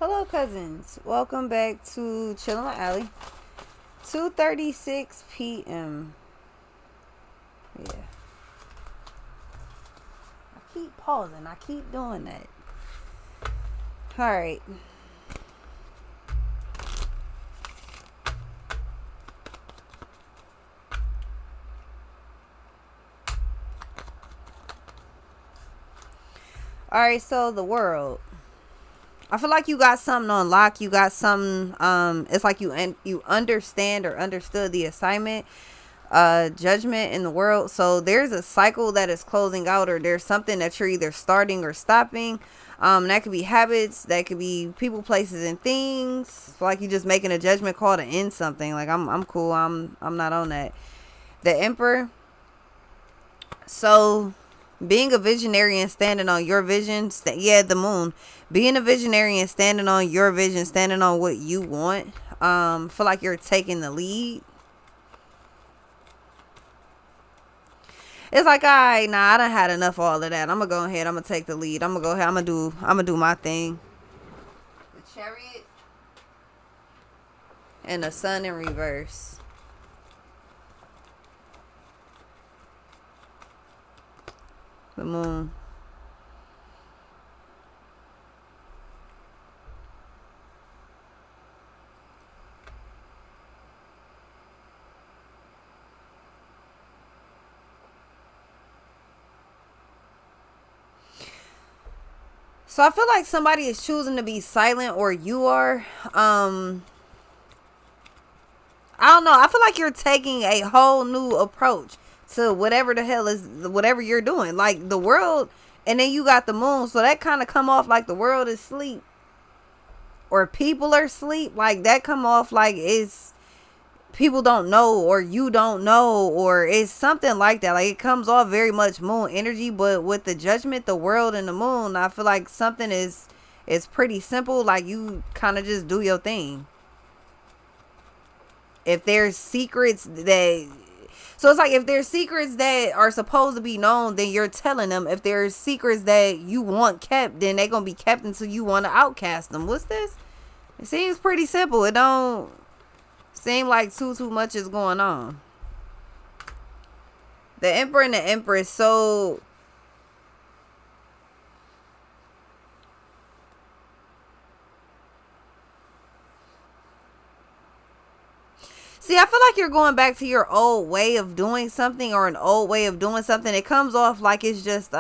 Hello, cousins. Welcome back to Chillin' with Allie. 2:36 p.m. Yeah. I keep pausing. I keep doing that. All right. All right. So the world. I feel like you got something on lock. You got something. It's like you understand or understood the assignment. Judgment in the world. So there's a cycle that is closing out, or there's something that you're either starting or stopping. That could be habits, that could be people, places, and things. Like you just making a judgment call to end something. Like I'm cool. I'm not on that. The Emperor. So being a visionary and standing on your vision. The Moon. Being a visionary and standing on your vision, standing on what you want. Feel like you're taking the lead. It's like, all right, nah, I done had enough of all of that. I'm gonna go ahead. I'm gonna take the lead. I'm gonna go ahead. I'm gonna do my thing. The Chariot and the Sun in reverse. The Moon. So I feel like somebody is choosing to be silent, or you are. I don't know. I feel like you're taking a whole new approach to whatever the hell is whatever you're doing. Like the world, and then you got the Moon, so that kind of come off like the world is asleep, or people are asleep. Like that come off like it's people don't know, or you don't know, or it's something like that. Like it comes off very much Moon energy, but with the Judgment, the world, and the Moon, I feel like something is pretty simple. Like you kind of just do your thing. If there's secrets that So it's like if there's secrets that are supposed to be known, then you're telling them. If there's secrets that you want kept, then they're gonna be kept until you want to outcast them. What's this? It seems pretty simple. It don't seem like too much is going on. The Emperor and the Empress. So see, I feel like you're going back to your old way of doing something, or an old way of doing something. It comes off like it's just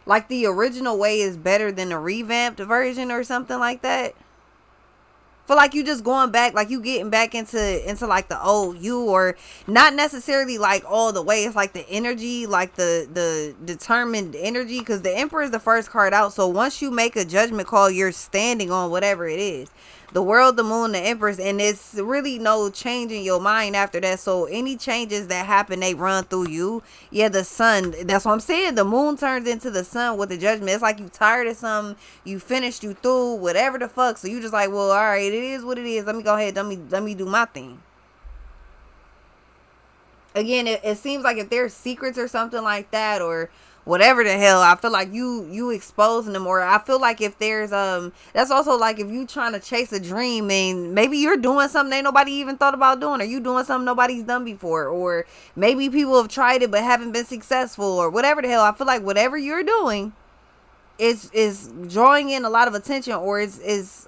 like the original way is better than the revamped version or something like that. Feel like you just going back, like you getting back into like the old you, or not necessarily like all the way. It's like the energy, like the determined energy, because the Emperor is the first card out. So once you make a judgment call, you're standing on whatever it is. The world, the Moon, the Empress, and it's really no change in your mind after that. So any changes that happen, they run through you. Yeah, the Sun, that's what I'm saying. The Moon turns into the Sun with the judgment. It's like you tired of something, you finished, you through, whatever the fuck. So you just like, well, all right, it is what it is. Let me go ahead, let me do my thing. Again, it seems like if there's secrets or something like that, or whatever the hell, I feel like you exposing them. Or I feel like if there's that's also like if you trying to chase a dream, and maybe you're doing something ain't nobody even thought about doing, or you doing something nobody's done before, or maybe people have tried it but haven't been successful, or whatever the hell. I feel like whatever you're doing is drawing in a lot of attention, or is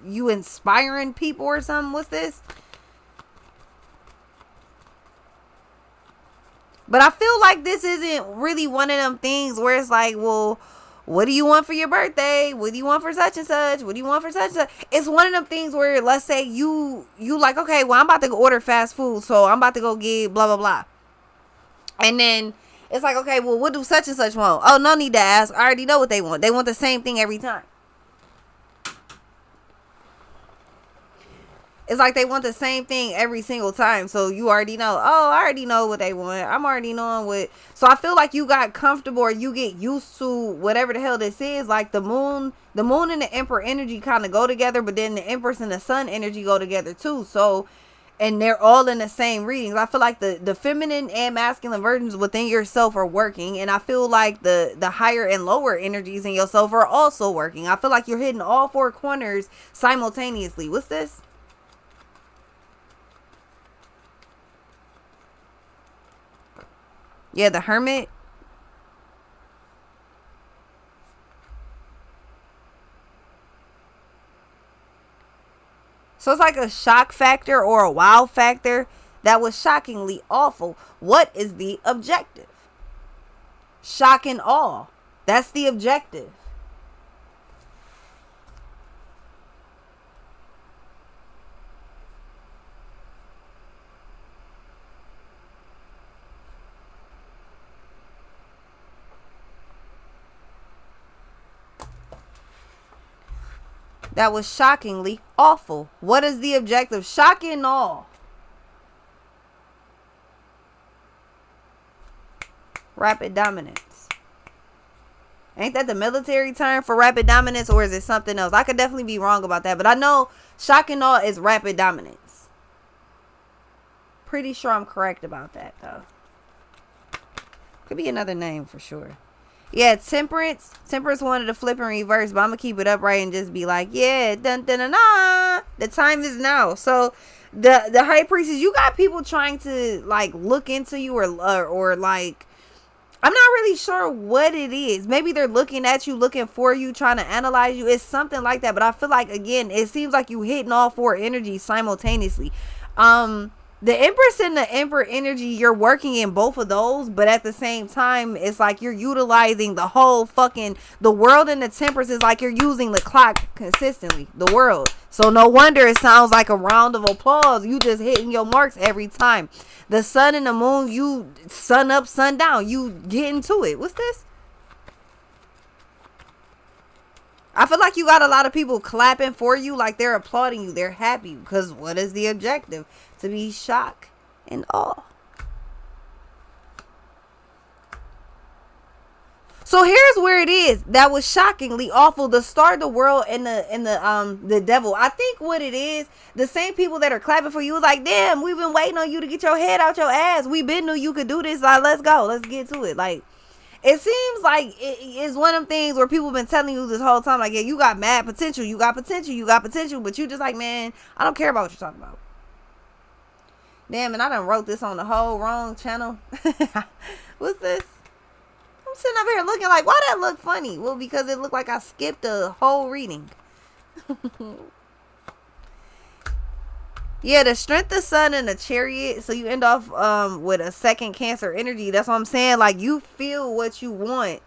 you inspiring people or something. What's this? But I feel like this isn't really one of them things where it's like, well, what do you want for your birthday? What do you want for such and such? What do you want for such and such? It's one of them things where, let's say you like, okay, well, I'm about to go order fast food, so I'm about to go get blah blah blah, and then it's like, okay, well, what do such and such want? Oh, no need to ask. I already know what they want. They want the same thing every time. It's like they want the same thing every single time. So you already know. Oh, I already know what they want. I'm already knowing what. So I feel like you got comfortable, or you get used to whatever the hell this is. Like the Moon and the Emperor energy kind of go together, but then the Empress and the Sun energy go together too. So and they're all in the same readings. I feel like the feminine and masculine versions within yourself are working, and I feel like the higher and lower energies in yourself are also working. I feel like you're hitting all four corners simultaneously. What's this? Yeah, the Hermit. So it's like a shock factor or a wow factor that was shockingly awful. What is the objective? Shock and awe. That's the objective. That was shockingly awful. What is the objective? Shock and awe. Rapid dominance. Ain't that the military term for rapid dominance, or is it something else? I could definitely be wrong about that, but I know shock and awe is rapid dominance. Pretty sure I'm correct about that, though. Could be another name for sure. Yeah, Temperance. Temperance wanted to flip and reverse, but I'm going to keep it upright and just be like, yeah, dun, dun, dun, dun. The time is now. So the high priestess, you got people trying to like look into you or like, I'm not really sure what it is. Maybe they're looking at you, looking for you, trying to analyze you. It's something like that. But I feel like, again, it seems like you hitting all four energies simultaneously. The Empress and the Emperor energy, you're working in both of those, but at the same time, it's like you're utilizing the whole fucking, the world, and the Temperance is like you're using the clock consistently, the world. So no wonder it sounds like a round of applause. You just hitting your marks every time. The sun and the moon, you sun up, sun down, you get into it. What's this? I feel like you got a lot of people clapping for you, like they're applauding you. They're happy because what is the objective? To be shocked and awe. So here's where it is. That was shockingly awful. The star, the world, and the devil. I think what it is, the same people that are clapping for you was like, damn, we've been waiting on you to get your head out your ass. We been knew you could do this. Like, let's go. Let's get to it. Like, it seems like it is one of them things where people been telling you this whole time, like, yeah, you got mad potential, you got potential, you got potential, but you just like, man, I don't care about what you're talking about. Damn, and I done wrote this on the whole wrong channel. What's this? I'm sitting up here looking like, why that look funny? Well, because it looked like I skipped a whole reading. Yeah, the strength of sun and the chariot. So you end off with a second Cancer energy. That's what I'm saying. Like, you feel what you want,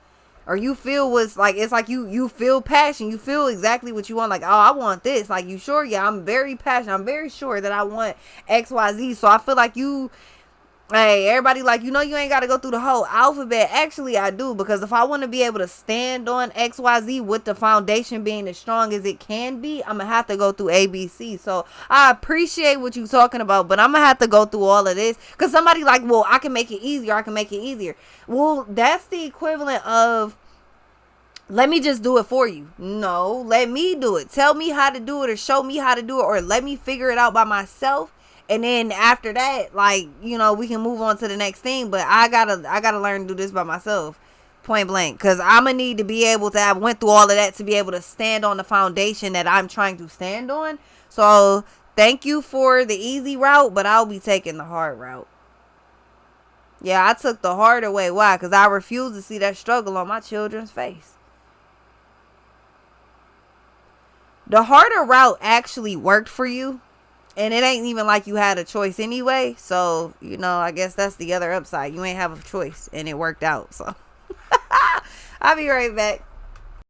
or you feel what's like, it's like you feel passion. You feel exactly what you want. Like, oh, I want this. Like, you sure? Yeah, I'm very passionate. I'm very sure that I want XYZ. So I feel like you, hey, everybody, like, you know, you ain't got to go through the whole alphabet. Actually, I do, because if I want to be able to stand on XYZ with the foundation being as strong as it can be, I'm going to have to go through ABC. So I appreciate what you're talking about, but I'm going to have to go through all of this, because somebody like, well, I can make it easier. I can make it easier. Well, that's the equivalent of, let me just do it for you. No, let me do it. Tell me how to do it, or show me how to do it, or let me figure it out by myself. And then after that, like, you know, we can move on to the next thing. But I gotta learn to do this by myself, point blank. Because I'm going to need to be able to have went through all of that to be able to stand on the foundation that I'm trying to stand on. So thank you for the easy route, but I'll be taking the hard route. Yeah, I took the harder way. Why? Because I refuse to see that struggle on my children's face. The harder route actually worked for you. And it ain't even like you had a choice anyway. So, you know, I guess that's the other upside. You ain't have a choice. And it worked out. So, I'll be right back.